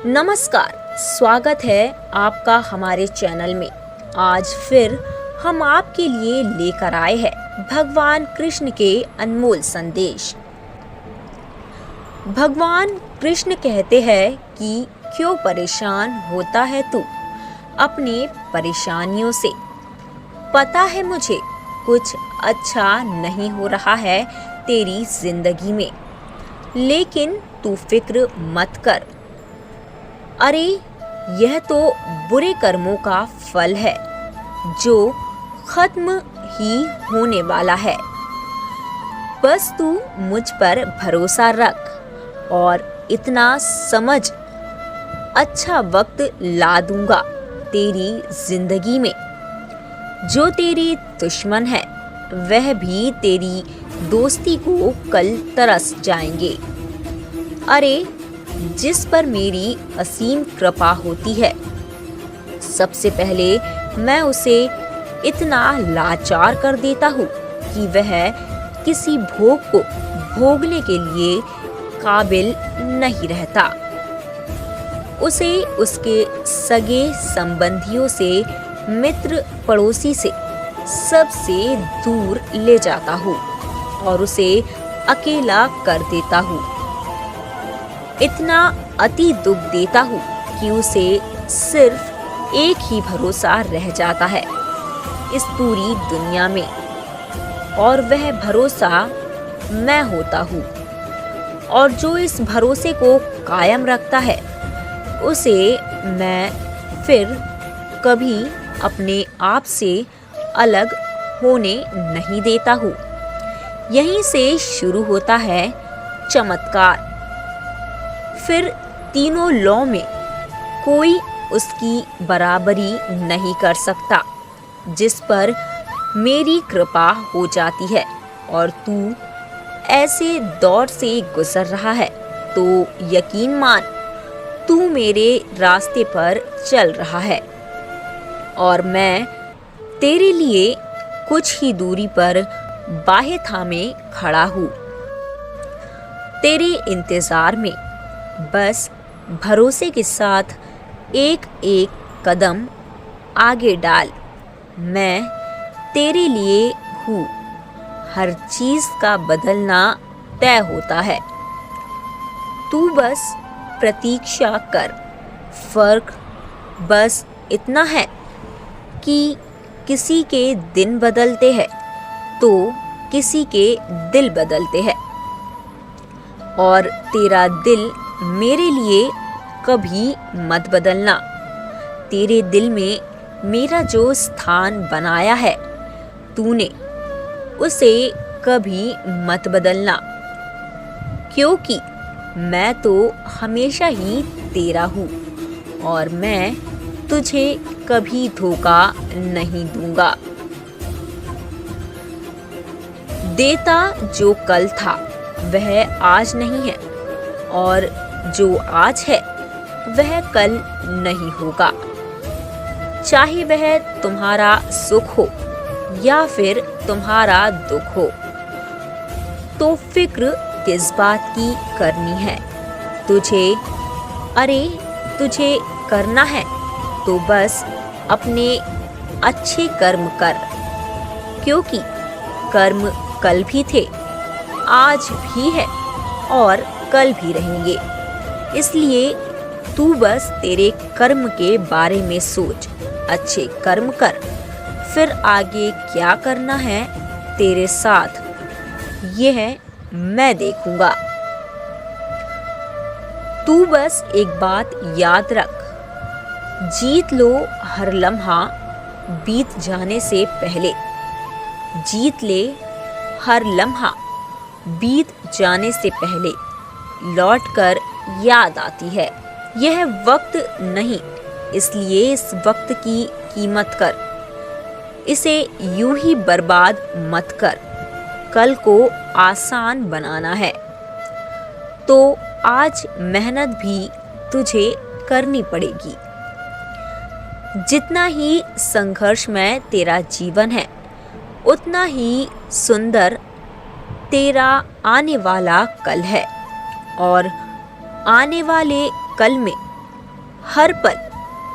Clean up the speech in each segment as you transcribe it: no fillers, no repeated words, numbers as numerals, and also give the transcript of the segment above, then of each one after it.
नमस्कार, स्वागत है आपका हमारे चैनल में। आज फिर हम आपके लिए लेकर आए हैं भगवान कृष्ण के अनमोल संदेश। भगवान कृष्ण कहते हैं कि क्यों परेशान होता है तू अपनी परेशानियों से। पता है मुझे कुछ अच्छा नहीं हो रहा है तेरी जिंदगी में, लेकिन तू फिक्र मत कर। अरे यह तो बुरे कर्मों का फल है जो खत्म ही होने वाला है। बस तू मुझ पर भरोसा रख और इतना समझ, अच्छा वक्त ला दूंगा तेरी जिंदगी में। जो तेरी दुश्मन है वह भी तेरी दोस्ती को कल तरस जाएंगे। अरे जिस पर मेरी असीम कृपा होती है, सबसे पहले मैं उसे इतना लाचार कर देता हूँ कि वह किसी भोग को भोगने के लिए काबिल नहीं रहता। उसे उसके सगे संबंधियों से, मित्र पड़ोसी से, सबसे दूर ले जाता हूँ और उसे अकेला कर देता हूँ। इतना अति दुख देता हूँ कि उसे सिर्फ एक ही भरोसा रह जाता है इस पूरी दुनिया में, और वह भरोसा मैं होता हूँ। और जो इस भरोसे को कायम रखता है उसे मैं फिर कभी अपने आप से अलग होने नहीं देता हूँ। यहीं से शुरू होता है चमत्कार। फिर तीनों लौ में कोई उसकी बराबरी नहीं कर सकता। जिस पर मेरी कृपा हो जाती है और तू ऐसे दौर से गुजर रहा है तो यकीन मान तू मेरे रास्ते पर चल रहा है और मैं तेरे लिए कुछ ही दूरी पर बाहें थामे खड़ा हूँ, तेरे इंतजार में। बस भरोसे के साथ एक एक कदम आगे डाल। मैं तेरे लिए हूँ। हर चीज का बदलना तय होता है, तू बस प्रतीक्षा कर। फर्क बस इतना है कि किसी के दिन बदलते हैं तो किसी के दिल बदलते हैं, और तेरा दिल मेरे लिए कभी मत बदलना। तेरे दिल में मेरा जो स्थान बनाया है तूने, उसे कभी मत बदलना, क्योंकि मैं तो हमेशा ही तेरा हूँ और मैं तुझे कभी धोखा नहीं दूंगा। देता जो कल था वह आज नहीं है, और जो आज है वह कल नहीं होगा। चाहे वह तुम्हारा सुख हो या फिर तुम्हारा दुख हो, तो फिक्र किस बात की करनी है तुझे। अरे तुझे करना है तो बस अपने अच्छे कर्म कर, क्योंकि कर्म कल भी थे, आज भी है और कल भी रहेंगे। इसलिए तू बस तेरे कर्म के बारे में सोच, अच्छे कर्म कर। फिर आगे क्या करना है तेरे साथ यह मैं देखूंगा। तू बस एक बात याद रख, जीत लो हर लम्हा बीत जाने से पहले। जीत ले हर लम्हा बीत जाने से पहले, लौटकर याद आती है यह वक्त नहीं, इसलिए इस वक्त की कीमत कर। इसे यूं ही बर्बाद मत कर। कल को आसान बनाना है तो आज मेहनत भी तुझे करनी पड़ेगी। जितना ही संघर्षमय तेरा जीवन है, उतना ही सुंदर तेरा आने वाला कल है, और आने वाले कल में हर पल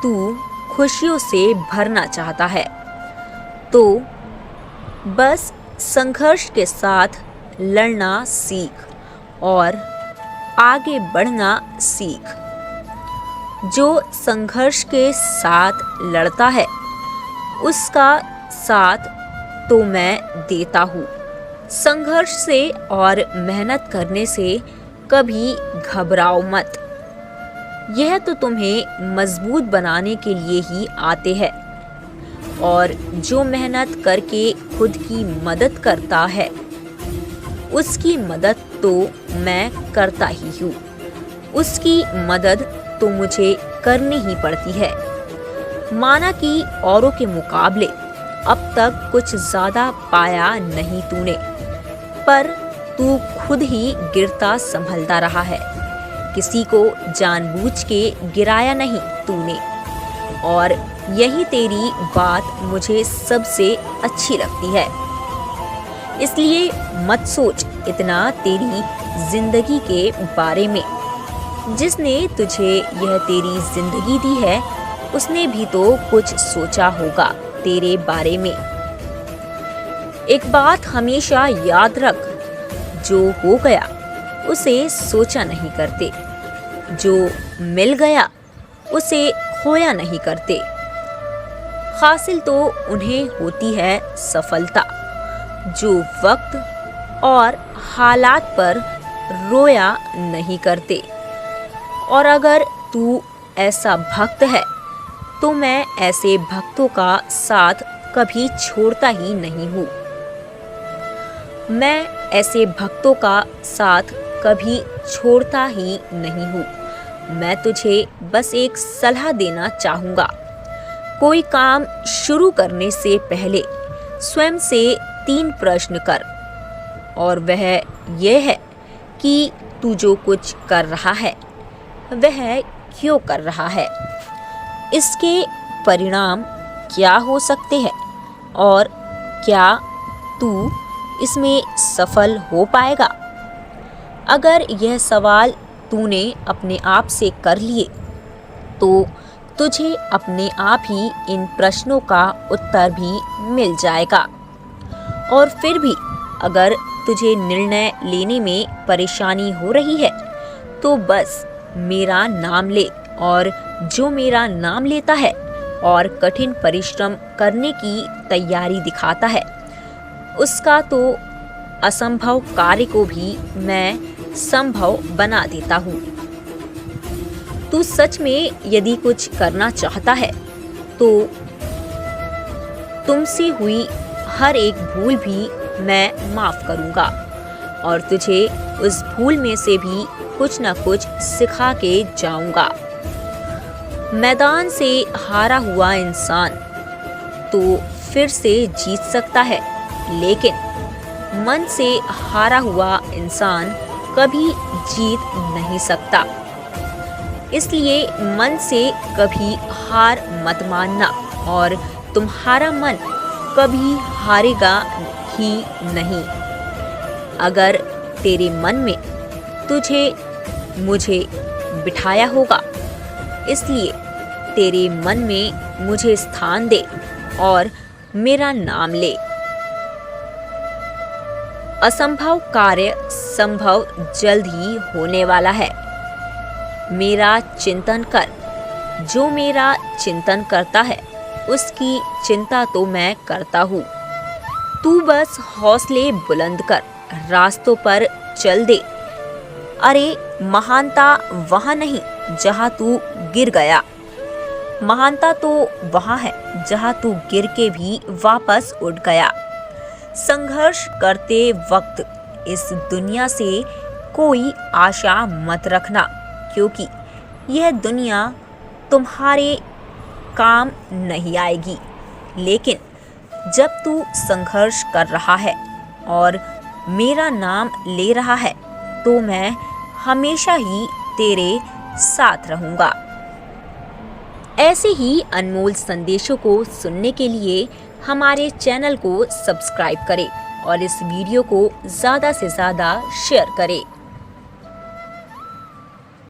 तू खुशियों से भरना चाहता है, तो बस संघर्ष के साथ लड़ना सीख और आगे बढ़ना सीख। जो संघर्ष के साथ लड़ता है उसका साथ तो मैं देता हूँ। संघर्ष से और मेहनत करने से कभी घबराओ मत। यह तो तुम्हें मजबूत बनाने के लिए ही आते हैं, और जो मेहनत करके खुद की मदद करता है उसकी मदद तो मैं करता ही हूँ। उसकी मदद तो मुझे करनी ही पड़ती है। माना कि औरों के मुकाबले अब तक कुछ ज्यादा पाया नहीं तूने, पर तू खुद ही गिरता संभलता रहा है। किसी को जानबूझ के गिराया नहीं तूने, और यही तेरी बात मुझे सबसे अच्छी लगती है। इसलिए मत सोच इतना तेरी जिंदगी के बारे में। जिसने तुझे यह तेरी जिंदगी दी है उसने भी तो कुछ सोचा होगा तेरे बारे में। एक बात हमेशा याद रख, जो हो गया उसे सोचा नहीं करते, जो मिल गया उसे खोया नहीं करते। हासिल तो उन्हें होती है सफलता जो वक्त और हालात पर रोया नहीं करते। और अगर तू ऐसा भक्त है तो मैं ऐसे भक्तों का साथ कभी छोड़ता ही नहीं हूँ। मैं ऐसे भक्तों का साथ कभी छोड़ता ही नहीं हूँ। मैं तुझे बस एक सलाह देना चाहूँगा। कोई काम शुरू करने से पहले स्वयं से 3 प्रश्न कर, और वह यह है कि तू जो कुछ कर रहा है वह क्यों कर रहा है, इसके परिणाम क्या हो सकते हैं, और क्या तू इसमें सफल हो पाएगा। अगर यह सवाल तूने अपने आप से कर लिए तो तुझे अपने आप ही इन प्रश्नों का उत्तर भी मिल जाएगा। और फिर भी अगर तुझे निर्णय लेने में परेशानी हो रही है तो बस मेरा नाम ले, और जो मेरा नाम लेता है और कठिन परिश्रम करने की तैयारी दिखाता है उसका तो असंभव कार्य को भी मैं संभव बना देता हूँ। तू सच में यदि कुछ करना चाहता है तो तुमसे हुई हर एक भूल भी मैं माफ करूँगा, और तुझे उस भूल में से भी कुछ न कुछ सिखा के जाऊँगा। मैदान से हारा हुआ इंसान तो फिर से जीत सकता है, लेकिन मन से हारा हुआ इंसान कभी जीत नहीं सकता। इसलिए मन से कभी हार मत मानना, और तुम्हारा मन कभी हारेगा ही नहीं। अगर तेरे मन में तुझे मुझे बिठाया होगा, इसलिए तेरे मन में मुझे स्थान दे और मेरा नाम ले। असंभव कार्य संभव जल्द ही होने वाला है। मेरा चिंतन कर। जो मेरा चिंतन करता है उसकी चिंता तो मैं करता हूँ। तू बस हौसले बुलंद कर, रास्तों पर चल दे। अरे महानता वहाँ नहीं जहाँ तू गिर गया, महानता तो वहाँ है जहाँ तू गिर के भी वापस उठ गया। संघर्ष करते वक्त इस दुनिया से कोई आशा मत रखना, क्योंकि यह दुनिया तुम्हारे काम नहीं आएगी। लेकिन जब तू संघर्ष कर रहा है और मेरा नाम ले रहा है तो मैं हमेशा ही तेरे साथ रहूँगा। ऐसे ही अनमोल संदेशों को सुनने के लिए हमारे चैनल को सब्सक्राइब करें और इस वीडियो को ज़्यादा से ज़्यादा शेयर करें।